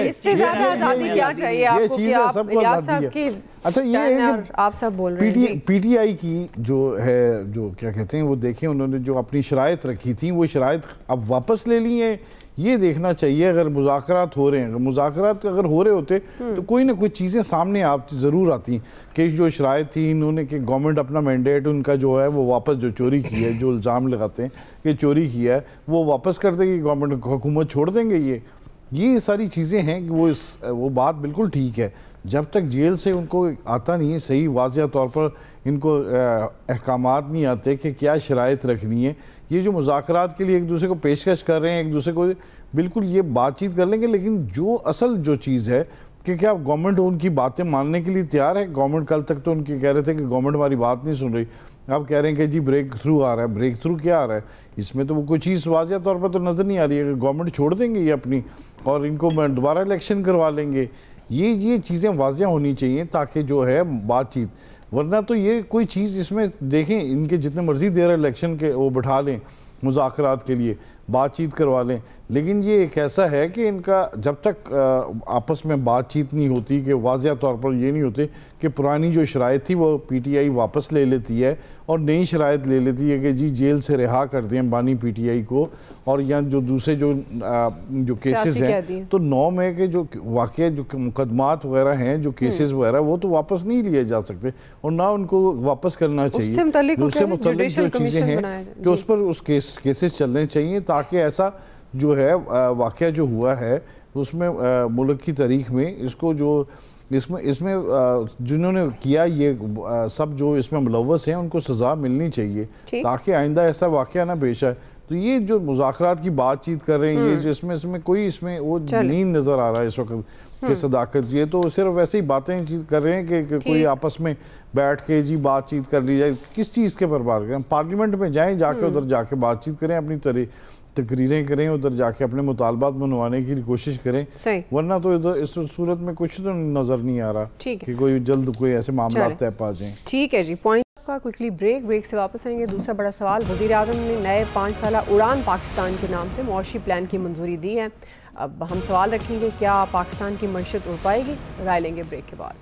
इससे ज्यादा आजादी क्या चाहिए आपको कि आप इलियास साहब की। अच्छा, ये आप सब बोल रहे हैं पीटीआई की जो है, जो क्या कहते हैं, वो देखें उन्होंने जो अपनी शराइत रखी थी वो शराइत अब वापस ले ली है, ये देखना चाहिए। अगर मुज़ाकरात हो रहे हैं, मुज़ाकरात अगर हो रहे होते तो कोई ना कोई चीज़ें सामने आप ज़रूर आती कि जो शराइत थी इन्होंने कि गवर्नमेंट अपना मैंडेट उनका जो है वो वापस, जो चोरी की है, जो इल्ज़ाम लगाते हैं कि चोरी किया है, वो वापस कर देगी गवर्नमेंट, हुकूमत छोड़ देंगे। ये सारी चीज़ें हैं कि वो बात बिल्कुल ठीक है। जब तक जेल से उनको आता नहीं है सही वाज़िया तौर पर, इनको अहकामात नहीं आते कि क्या शराइत रखनी है, ये जो मुज़ाकरात के लिए एक दूसरे को पेशकश कर रहे हैं, एक दूसरे को बिल्कुल ये बातचीत कर लेंगे, लेकिन जो असल जो चीज़ है कि क्या गवर्नमेंट उनकी बातें मानने के लिए तैयार है। गवर्नमेंट कल तक तो उनकी कह रहे थे कि गवर्नमेंट हमारी बात नहीं सुन रही, अब कह रहे हैं कि जी ब्रेक थ्रू आ रहा है। ब्रेक थ्रू क्या आ रहा है इसमें, तो वो कोई चीज़ वाज़िया तौर पर तो नज़र नहीं आ रही है। अगर गवर्नमेंट छोड़ देंगे ये अपनी और इनको दोबारा इलेक्शन करवा लेंगे, ये चीज़ें वाज़िया होनी चाहिए ताकि जो है बातचीत, वरना तो ये कोई चीज़ इसमें देखें, इनके जितने मर्जी देर इलेक्शन के वो बिठा लें मुज़ाकरात के लिए, बातचीत करवा लें। लेकिन ये एक ऐसा है कि इनका जब तक आपस में बातचीत नहीं होती, कि वाज़िया तौर पर ये नहीं होते कि पुरानी जो शराइत थी वो पीटीआई वापस ले लेती है और नई शराइत ले लेती है कि जी जेल से रिहा कर दें बानी पीटीआई को, और या जो दूसरे जो केसेस हैं तो 9 मई के जो वाक़या जो मुकदमात वगैरह हैं, जो केसेस वगैरह, वो तो वापस नहीं लिए जा सकते और ना उनको वापस करना चाहिए। उससे मुतल्लिक जो चीज़ें हैं कि उस पर उस केसेस चलने चाहिए, ताकि ऐसा जो है वाक़या जो हुआ है उसमें मुल्क की तारीख में इसको जो इसमें जिन्होंने किया ये सब जो इसमें मुलव्वस हैं उनको सज़ा मिलनी चाहिए, ताकि आइंदा ऐसा वाक़या ना पेश आए। तो ये जो मुज़ाकरात की बातचीत कर रहे हैं, ये इसमें कोई इसमें वो नींद नज़र आ रहा है इस वक्त कि सदाकत, ये तो सिर्फ वैसे ही बातें कर रहे हैं कि कोई आपस में बैठ के जी बातचीत कर ली जाए। किस चीज़ के बर्बाद करें? पार्लियामेंट में जाएँ, जाके उधर जाके बातचीत करें, अपनी तकरीरें करें, उधर जाके अपने मुतालबात मनवाने की कोशिश करें, वरना तो इधर इस सूरत में कुछ तो नज़र नहीं आ रहा कि कोई जल्द कोई ऐसे मामला तय पा जाए। ठीक है जी, पॉइंट का क्विकली ब्रेक से वापस आएंगे। दूसरा बड़ा सवाल, वज़ीर आज़म ने नए 5 साला उड़ान पाकिस्तान के नाम से मुआशी प्लान की मंजूरी दी है। अब हम सवाल रखेंगे, क्या पाकिस्तान की मईशत उड़ पाएगी? राय लेंगे ब्रेक के बाद।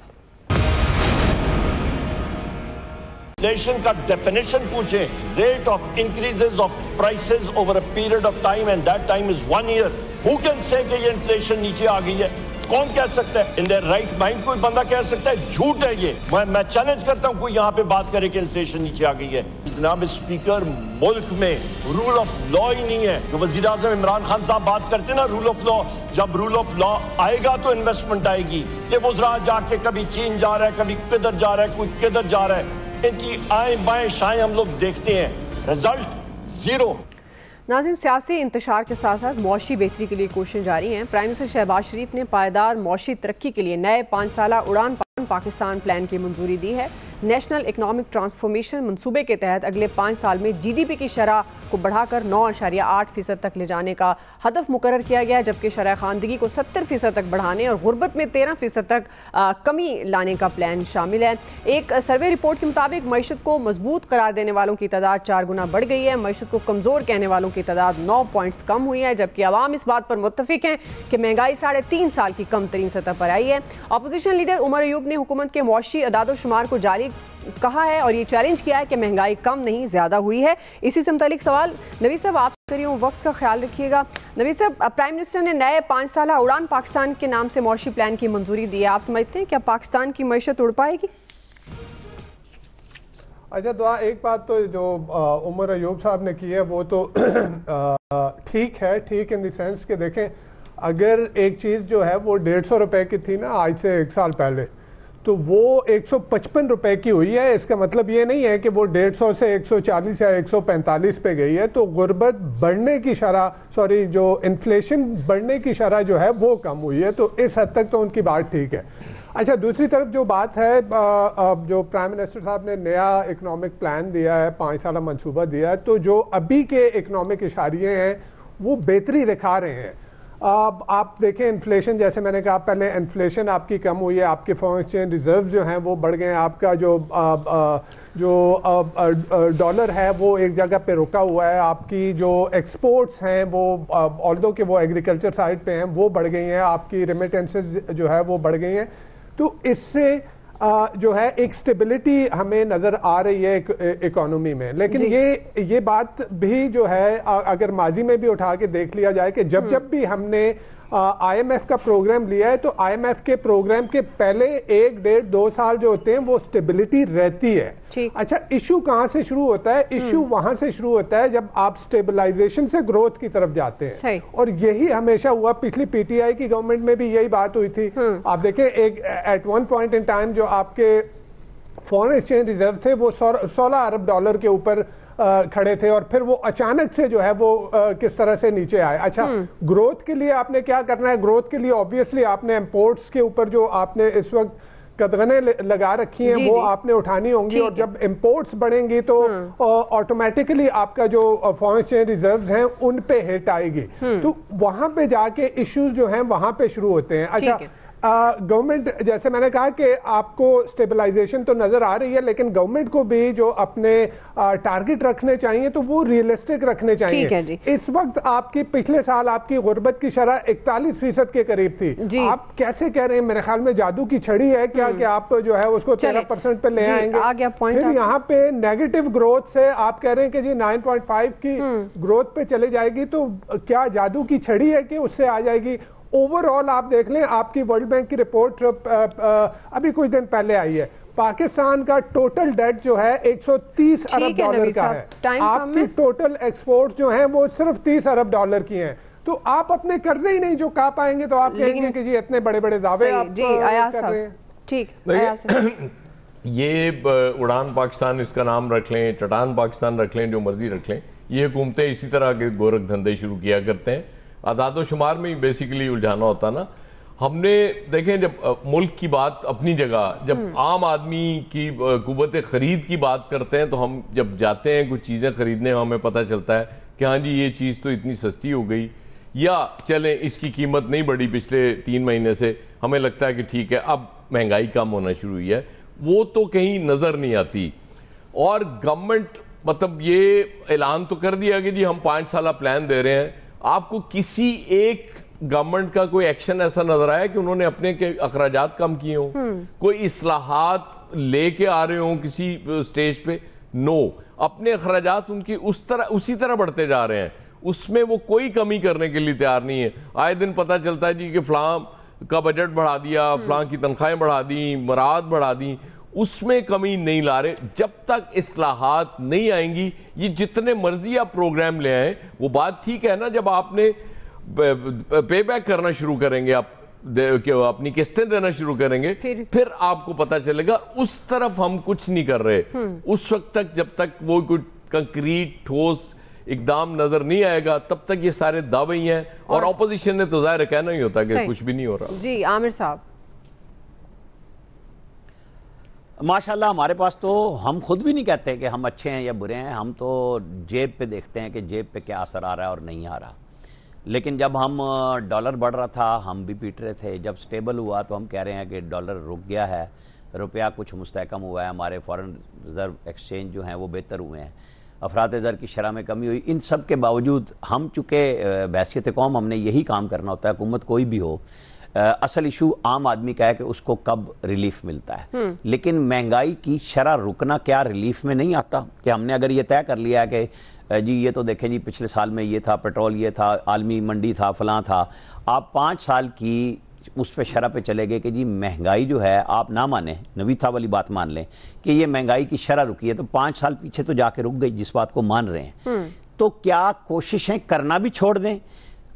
इन्फ्लेशन का डेफिनेशन पूछे, rate of increases of prices over a period of time and that time is 1 year. Who can say कि ये इन्फ्लेशन नीचे आ गई है? कौन कह सकता है? इन देयर राइट माइंड कोई बंदा कह सकता है? झूठ है ये। मैं चैलेंज करता हूं कोई यहाँ पे बात करे कि इन्फ्लेशन नीचे आ गई है। जनाब स्पीकर, मुल्क में रूल ऑफ लॉ ही नहीं है। जो वजीर आज़म इमरान खान साहब बात करते हैं ना रूल ऑफ लॉ, जब रूल ऑफ लॉ आएगा तो इन्वेस्टमेंट आएगी। ये वज़रा जाके कभी चीन जा रहा है, कभी किधर जा रहा है, कोई किधर जा रहा है, इनकी आए बाएं शाएं हम लोग देखते हैं, रिजल्ट जीरो। नाज़रीन, सियासी इंतशार के साथ साथ मौशी बेहतरी के लिए कोशिशें जारी हैं। प्राइम मिनिस्टर शहबाज शरीफ ने पायदार मौशी तरक्की के लिए नए 5 साला उड़ान पाकिस्तान प्लान की मंजूरी दी है। नेशनल इकनॉमिक ट्रांसफॉर्मेशन मंसूबे के तहत अगले 5 साल में जीडीपी की शरह को बढ़ाकर 9.8% तक ले जाने का हदफ मुकर्रर किया गया है, जबकि शरह खानदगी को 70% तक बढ़ाने और गुर्बत में 13% तक कमी लाने का प्लान शामिल है। एक सर्वे रिपोर्ट के मुताबिक मईशत को मजबूत करार देने वालों की तादाद 4 गुना बढ़ गई है। मईशत को कमज़ोर कहने वालों की तादाद 9 पॉइंट्स कम हुई है, जबकि अवाम इस बात पर मुत्तफिक हैं कि महंगाई 3.5 साल की कम तरीन सतह पर आई है। अपोजिशन लीडर उमर अयूब ने हुकूमत के मुआशी अदाद-ओ-शुमार को जारी कहा है और ये चैलेंज किया है कि महंगाई कम नहीं ज़्यादा हुई है। इसी से मुतालिक सवाल नवीद साहब आपसे करिए, वक्त का ख्याल रखिएगा। नवीद साहब, प्राइम मिनिस्टर ने नए 5 साला उड़ान पाकिस्तान के नाम से मुआशी प्लान की मंजूरी दी है। आप समझते हैं क्या पाकिस्तान की मईशत उड़ पाएगी? अच्छा, दुआ एक बात तो जो उमर अयूब साहब ने की है वो तो ठीक है, ठीक इन द सेंस कि देखें, अगर एक चीज़ जो है वो 150 रुपए की थी ना आज से 1 साल पहले, तो वो 155 रुपए की हुई है। इसका मतलब ये नहीं है कि वो 150 से 140 या 145 पे गई है। तो गुर्बत बढ़ने की शरह, सॉरी जो इन्फ्लेशन बढ़ने की शरह जो है वो कम हुई है। तो इस हद तक तो उनकी बात ठीक है। अच्छा, दूसरी तरफ जो बात है, जो प्राइम मिनिस्टर साहब ने नया इकनॉमिक प्लान दिया है, 5 साला मंसूबा दिया है, तो जो अभी के इकनॉमिक इशारे हैं वो बेहतरी दिखा रहे हैं। आप देखें, इन्फ्लेशन जैसे मैंने कहा पहले, इन्फ्लेशन आपकी कम हुई है, आपके फॉरेन एक्सचेंज रिजर्व जो हैं वो बढ़ गए हैं, आपका जो डॉलर है वो एक जगह पे रुका हुआ है, आपकी जो एक्सपोर्ट्स हैं वो ऑल्दो के वो एग्रीकल्चर साइड पे हैं वो बढ़ गई हैं, आपकी रेमिटेंसेस जो है वो बढ़ गई हैं। तो इससे जो है एक स्टेबिलिटी हमें नज़र आ रही है इकोनॉमी में। लेकिन ये बात भी जो है अगर माजी में भी उठा के देख लिया जाए कि जब भी हमने IMF का प्रोग्राम लिया है तो IMF के प्रोग्राम के पहले 1, 1.5, 2 साल जो होते हैं वो स्टेबिलिटी रहती है। अच्छा, इशू कहां से शुरू होता है? इशू वहां से शुरू होता है जब आप स्टेबलाइजेशन से ग्रोथ की तरफ जाते हैं, और यही हमेशा हुआ। पिछली PTI की गवर्नमेंट में भी यही बात हुई थी। आप देखें, एक at one point in time जो आपके फॉरेन एक्सचेंज रिजर्व थे वो $16 अरब के ऊपर खड़े थे, और फिर वो अचानक से जो है वो किस तरह से नीचे आए। अच्छा, ग्रोथ के लिए आपने क्या करना है? ग्रोथ के लिए ऑब्वियसली आपने इंपोर्ट्स के ऊपर जो आपने इस वक्त कदगने लगा रखी हैं वो आपने उठानी होंगी, और जब इंपोर्ट्स बढ़ेंगी तो ऑटोमेटिकली आपका जो फॉरेन एक्सचेंज रिजर्व्स हैं उन पे हिट आएगी। तो वहां पे जाके इश्यूज जो हैं वहां पे शुरू होते हैं। अच्छा, गवर्नमेंट, जैसे मैंने कहा कि आपको स्टेबलाइजेशन तो नजर आ रही है, लेकिन गवर्नमेंट को भी जो अपने टारगेट रखने चाहिए तो वो रियलिस्टिक रखने चाहिए। ठीक है जी। इस वक्त आपकी पिछले साल आपकी गुर्बत की शरह 41% के करीब थी। आप कैसे कह रहे हैं, मेरे ख्याल में जादू की छड़ी है क्या कि आप जो है उसको 13% पे ले आएंगे? आ गया पॉइंट। फिर यहाँ पे नेगेटिव ग्रोथ से आप कह रहे हैं कि जी 9.5 की ग्रोथ पे चले जाएगी, तो क्या जादू की छड़ी है कि उससे आ जाएगी? ओवरऑल आप देख लें, आपकी वर्ल्ड बैंक की रिपोर्ट अभी कुछ दिन पहले आई है, पाकिस्तान का टोटल डेट जो है 130 अरब डॉलर का है। आपकी टोटल एक्सपोर्ट जो है वो सिर्फ 30 अरब डॉलर की हैं। तो आप अपने कर्जे ही नहीं चुका पाएंगे तो आप कहेंगे कि जी इतने बड़े बड़े दावे आप कर रहे हैं। ठीक, ये उड़ान पाकिस्तान इसका नाम रख लें, चटान पाकिस्तान रख लें, जो मर्जी रख लें, ये हुकूमतें इसी तरह के गोरख धंधे शुरू किया करते हैं। आदादो शुमार में ही बेसिकली उलझाना होता ना। हमने देखें, जब मुल्क की बात अपनी जगह, जब आम आदमी की कुव्वत खरीद की बात करते हैं, तो हम जब जाते हैं कुछ चीज़ें खरीदने, हमें पता चलता है कि हाँ जी ये चीज़ तो इतनी सस्ती हो गई, या चलें इसकी कीमत नहीं बढ़ी पिछले 3 महीने से, हमें लगता है कि ठीक है अब महंगाई कम होना शुरू हुई है, वो तो कहीं नज़र नहीं आती। और गवर्नमेंट मतलब ये ऐलान तो कर दिया कि जी हम 5 साल प्लान दे रहे हैं, आपको किसी एक गवर्नमेंट का कोई एक्शन ऐसा नजर आया कि उन्होंने अपने के अखराजात कम किए हों, कोई इस्लाहात लेके आ रहे हों किसी स्टेज पे? नो, अपने अखराजात उनकी उसी तरह बढ़ते जा रहे हैं, उसमें वो कोई कमी करने के लिए तैयार नहीं है। आए दिन पता चलता है जी कि फलां का बजट बढ़ा दिया, फलां की तनख्वाहें बढ़ा दी, मराद बढ़ा दी, उसमें कमी नहीं ला रहे। जब तक इस्लाहात नहीं आएंगी, ये जितने मर्जी आप प्रोग्राम ले आए, वो बात ठीक है ना, जब आपने पे बैक करना शुरू करेंगे, आप अपनी किस्तें देना शुरू करेंगे, फिर आपको पता चलेगा। उस तरफ हम कुछ नहीं कर रहे। उस वक्त तक, जब तक वो कोई कंक्रीट ठोस इकदाम नजर नहीं आएगा, तब तक ये सारे दावे ही हैं। और ऑपोजिशन ने तो जाहिर कहना ही होता कि कुछ भी नहीं हो रहा। जी आमिर साहब। माशाल्लाह हमारे पास तो, हम खुद भी नहीं कहते कि हम अच्छे हैं या बुरे हैं, हम तो जेब पे देखते हैं कि जेब पे क्या असर आ रहा है और नहीं आ रहा। लेकिन जब हम डॉलर बढ़ रहा था हम भी पीट रहे थे, जब स्टेबल हुआ तो हम कह रहे हैं कि डॉलर रुक गया है, रुपया कुछ मुस्तहकम हुआ है, हमारे फॉरेन रिजर्व एक्सचेंज जो हैं वो बेहतर हुए हैं, अफरात ज़र की शरह में कमी हुई। इन सब के बावजूद हम चूँकि बहसियत कौम हमने यही काम करना होता है, हुकूमत कोई भी हो, असल इशू आम आदमी का है कि उसको कब रिलीफ मिलता है। लेकिन महंगाई की शरह रुकना क्या रिलीफ में नहीं आता? कि हमने अगर ये तय कर लिया है कि जी ये तो देखें जी पिछले साल में ये था, पेट्रोल ये था, आलमी मंडी था, फलां था, आप 5 साल की उस पे शरह पे चले गए कि जी महंगाई जो है, आप ना माने, नवीथा वाली बात मान लें कि ये महंगाई की शरह रुकी है, तो 5 साल पीछे तो जाके रुक गई, जिस बात को मान रहे हैं। तो क्या कोशिशें करना भी छोड़ दें,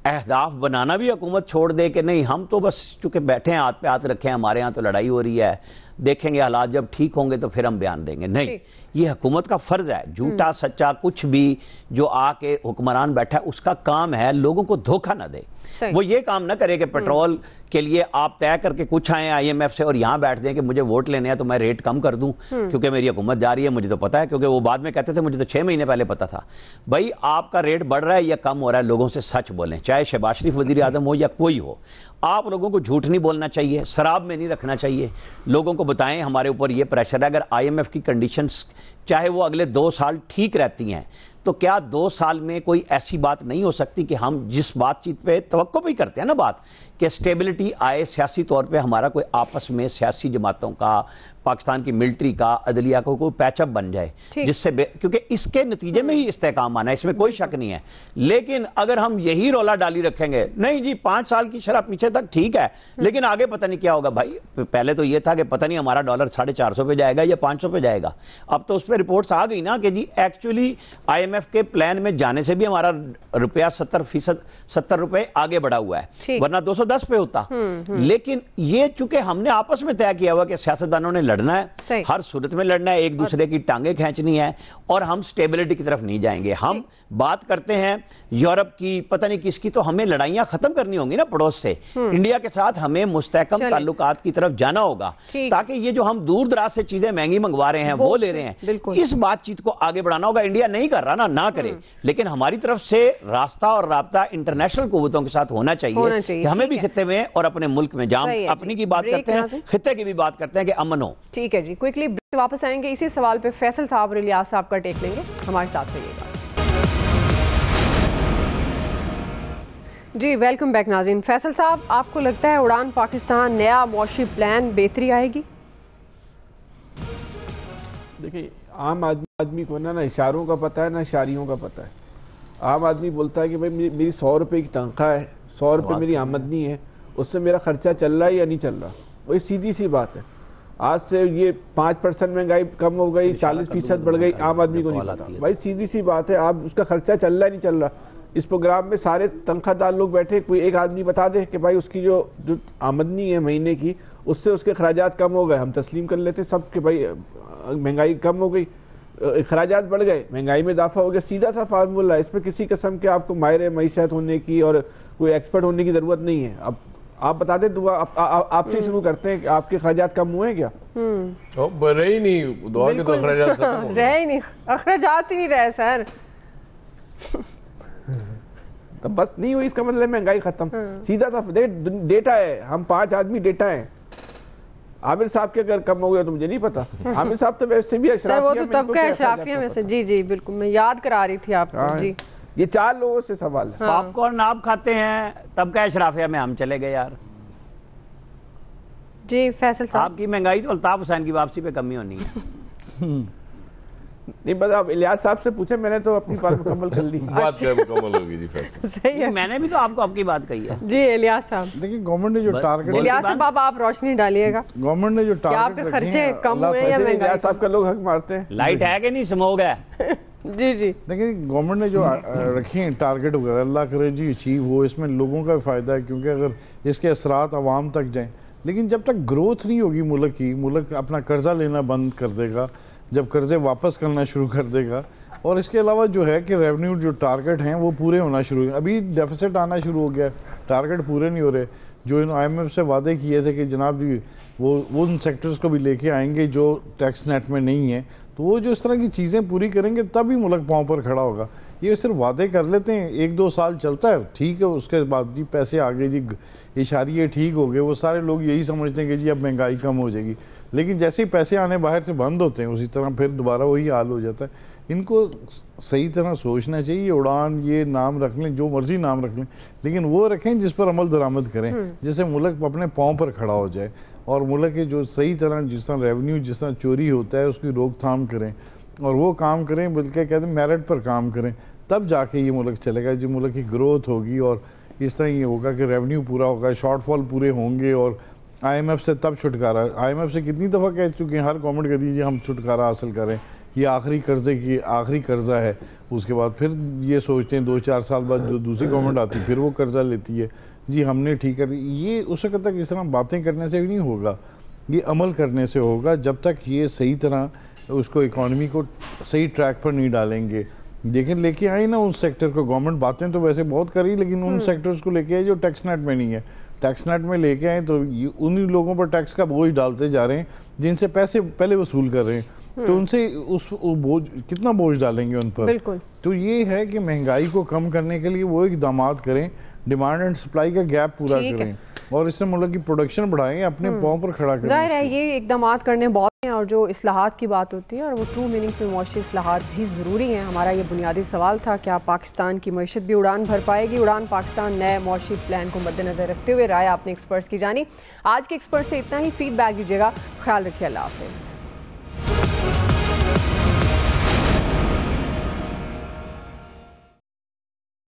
अहदाफ बनाना भी हुकूमत छोड़ दे कि नहीं हम तो बस चूंकि बैठे हैं, हाथ पे हाथ रखे हैं, हमारे यहाँ तो लड़ाई हो रही है, देखेंगे हालात जब ठीक होंगे तो फिर हम बयान देंगे? नहीं, ये हुकूमत का फर्ज है। झूठा सच्चा कुछ भी जो आके हुक्मरान बैठा है उसका काम है लोगों को धोखा ना दे। वो ये काम ना करे कि पेट्रोल के लिए आप तय करके कुछ आए IMF से और यहाँ बैठ दें कि मुझे वोट लेने हैं तो मैं रेट कम कर दूं क्योंकि मेरी हुकूमत जा रही है, मुझे तो पता है, क्योंकि वो बाद में कहते थे मुझे तो 6 महीने पहले पता था। भाई आपका रेट बढ़ रहा है या कम हो रहा है, लोगों से सच बोलें, चाहे शहबाज शरीफ वज़ीर आज़म हो या कोई हो। आप लोगों को झूठ नहीं बोलना चाहिए, शराब में नहीं रखना चाहिए, लोगों को बताएं हमारे ऊपर ये प्रेशर है। अगर IMF की कंडीशंस चाहे वो अगले 2 साल ठीक रहती हैं, तो क्या 2 साल में कोई ऐसी बात नहीं हो सकती कि हम जिस बातचीत पे तवक्को भी करते हैं ना, बात कि स्टेबिलिटी आए, सियासी तौर पे हमारा कोई आपस में सियासी जमातों का, पाकिस्तान की मिलिट्री का, अदलिया को कोई पैचअप बन जाए, जिससे क्योंकि इसके नतीजे में ही इस्तेहकाम आना है, इसमें कोई शक नहीं है। लेकिन अगर हम यही रौला डाली रखेंगे, नहीं जी 5 साल की शरह पीछे तक ठीक है लेकिन आगे पता नहीं क्या होगा। भाई पहले तो ये था कि पता नहीं हमारा डॉलर 450 पे जाएगा या 500 पे जाएगा, अब तो उस पर रिपोर्ट्स आ गई ना कि जी एक्चुअली IMF के प्लान में जाने से भी हमारा रुपया 70% रुपए आगे बढ़ा हुआ है, वरना 210 पे होता। लेकिन ये चूंकि हमने आपस में तय किया हुआ कि सियासतदानों ने लड़ना है, हर सूरत में लड़ना है, एक दूसरे की टांगे खींचनी है और हम स्टेबिलिटी की तरफ नहीं जाएंगे। हम बात करते हैं यूरोप की, पता नहीं किसकी, तो हमें लड़ाइयां खत्म करनी होंगी ना पड़ोस से। इंडिया के साथ हमें मुस्तहकम ताल्लुकात की तरफ जाना होगा, ताकि ये जो हम दूर दराज से चीजें महंगी मंगवा रहे हैं वो ले रहे हैं, इस बातचीत को आगे बढ़ाना होगा। इंडिया नहीं कर रहा ना करे, लेकिन हमारी तरफ से रास्ता और राब्ता इंटरनेशनल कुव्वतों के साथ होना चाहिए कि हमें भी खित्ते में और अपने मुल्क में, जहां अपनी की बात करते हैं खित्ते की भी बात करते हैं कि अमन हो। ठीक है जी, क्विकली वापस आएंगे इसी सवाल पे। फैसल साहब और इलियास साहब का टेक लेंगे, हमारे साथ रहिएगा जी। वेलकम बैक नाज़रीन। फैसल साहब, आपको लगता है उड़ान पाकिस्तान नया मौशी प्लान बेहतरी आएगी? देखिए, आम आदमी को ना इशारों का पता है ना इशारियों का पता है। आम आदमी बोलता है कि भाई मेरी 100 रुपये की तनख्वाह है, 100 रुपये मेरी आमदनी है, उससे मेरा खर्चा चल रहा है या नहीं चल रहा। वही सीधी सी बात है। आज से ये 5% महंगाई कम हो गई, 40% बढ़ गई, आम आदमी को नहीं पता। भाई सीधी सी बात है, आप उसका खर्चा चल रहा है नहीं चल रहा। इस प्रोग्राम में सारे तनख्वाहदार लोग बैठे, कोई एक आदमी बता दे कि भाई उसकी जो आमदनी है महीने की, उससे उसके खराजात कम हो गए, हम तस्लीम कर लेते सब कि भाई महंगाई कम हो गई, खराजात बढ़ गए, महंगाई में इजाफा हो गया। सीधा सा फार्मूला है, इसमें किसी किस्म के आपको माहिर मईशत होने की और कोई एक्सपर्ट होने की जरूरत नहीं है। अब आप बता दें, दुआ आपसे शुरू करते हैं कि आपके खराजात कम हुए क्या? रहे ही नहीं, दुआ के तो खराजात खत्म हो गए। रहे ही नहीं, खराजात ही नहीं रहे सर। तो बस नहीं हुई, इसका मतलब महंगाई खत्म। सीधा सा डेटा है, हम 5 आदमी डेटा है। आमिर साहब के अगर कम हो गया तो मुझे नहीं पता। आमिर साहब तो वैसे भी अशराफिया, वो तो तबका अशराफिया में से। जी जी बिल्कुल, मैं याद करा रही थी आपको। जी, ये 4 लोगों से सवाल है। पॉपकॉर्न आप खाते हैं, तबका अशराफिया में हम चले गए यार। जी फैसल साहब, आपकी महंगाई तो अल्ताफ हुसैन की वापसी पे कमी होनी है। नहीं, बस आप इलियास साहब से पूछे, मैंने तो अपनी बात मुकम्मल कर ली। बात मुकम्मल होगी जी फैसल। सही है, मैंने भी तो आपको आपकी बात कही है। जी इलियास साहब, देखिए गवर्नमेंट ने जो टारगेट, इलियास साहब आप रोशनी डालिएगा, गवर्नमेंट ने जो टारगेट आपके खर्चे कम हुए या महंगाई? इलियास साहब का लोग हक मारते हैं। लाइट है कि नहीं, स्मोक है? जी जी, देखिए गवर्नमेंट ने जो रखे हैं टारगेट वगैरह, अल्लाह करे जी अचीव हो, इसमें लोगों का फ़ायदा है, क्योंकि अगर इसके असरात आवाम तक जाएं। लेकिन जब तक ग्रोथ नहीं होगी मुल्क की, मुल्क अपना कर्जा लेना बंद कर देगा, जब कर्जे वापस करना शुरू कर देगा, और इसके अलावा जो है कि रेवेन्यू जो टारगेट हैं वो पूरे होना शुरू हो, अभी डेफिसिट आना शुरू हो गया, टारगेट पूरे नहीं हो रहे। जो इन IMF से वादे किए थे कि जनाब जी वो उन सेक्टर्स को भी लेके आएंगे जो टैक्स नेट में नहीं है, तो वो जो इस तरह की चीज़ें पूरी करेंगे तभी मुल्क पाँव पर खड़ा होगा। ये सिर्फ वादे कर लेते हैं, 1-2 साल चलता है, ठीक है, उसके बाद जी पैसे आ गए जी, इशारे ठीक हो गए, वो सारे लोग यही समझते हैं कि जी अब महंगाई कम हो जाएगी। लेकिन जैसे ही पैसे आने बाहर से बंद होते हैं, उसी तरह फिर दोबारा वही हाल हो जाता है। इनको सही तरह सोचना चाहिए। उड़ान ये नाम रख लें, जो मर्जी नाम रख लें, लेकिन वो रखें जिस पर अमल दरामद करें, जिससे मुल्क अपने पाँव पर खड़ा हो जाए, और मुल्क के जो सही तरह जिस तरह रेवेन्यू जिस तरह चोरी होता है उसकी रोकथाम करें, और वो काम करें बल्कि कहते हैं मेरिट पर काम करें, तब जाके ये मुल्क चलेगा। जो मुल्क की ग्रोथ होगी और इस तरह ये होगा कि रेवेन्यू पूरा होगा, शॉर्टफॉल पूरे होंगे, और IMF से तब छुटकारा। IMF से कितनी दफ़ा कह चुके हैं, हर गवर्नमेंट कहती है जी हम छुटकारा हासिल करें, ये आखिरी कर्जे की आखिरी कर्जा है। उसके बाद फिर ये सोचते हैं 2-4 साल बाद जो दूसरी गवर्नमेंट आती है फिर वो कर्जा लेती है, जी हमने ठीक कर। ये उस वक्त तक इस तरह बातें करने से भी नहीं होगा, ये अमल करने से होगा। जब तक ये सही तरह उसको इकॉनमी को सही ट्रैक पर नहीं डालेंगे। देखें लेके आए ना उस सेक्टर को, गवर्नमेंट बातें तो वैसे बहुत करी, लेकिन उन सेक्टर्स को लेके आए जो टैक्स नेट में नहीं है। टैक्स नेट में लेके आए तो उन्हीं लोगों पर टैक्स का बोझ डालते जा रहे हैं जिनसे पैसे पहले वसूल कर रहे हैं, तो उनसे उस बोझ कितना बोझ डालेंगे उन पर। बिल्कुल। तो ये है कि महंगाई को कम करने के लिए वो इक़दामात करें, डिमांड एंड सप्लाई का गैप पूरा करें, और इससे मुल्क की प्रोडक्शन बढ़ाएं, अपने पाँव पर खड़ा करें। जाहिर है ये इक़दामात करने बहुत हैं, और जो इस्लाहात की बात होती है और वो ट्रू मीनिंग में मौशी इस्लाहात भी ज़रूरी हैं। हमारा ये बुनियादी सवाल था, क्या पाकिस्तान की मईशत भी उड़ान भर पाएगी? उड़ान पाकिस्तान नए मौशी प्लान को मद्देनज़र रखते हुए राय आपने एक्सपर्ट्स की जानी। आज के एक्सपर्ट से इतना ही, फीडबैक दीजिएगा। ख्याल रखिए, अल्लाह हाफ़िज़।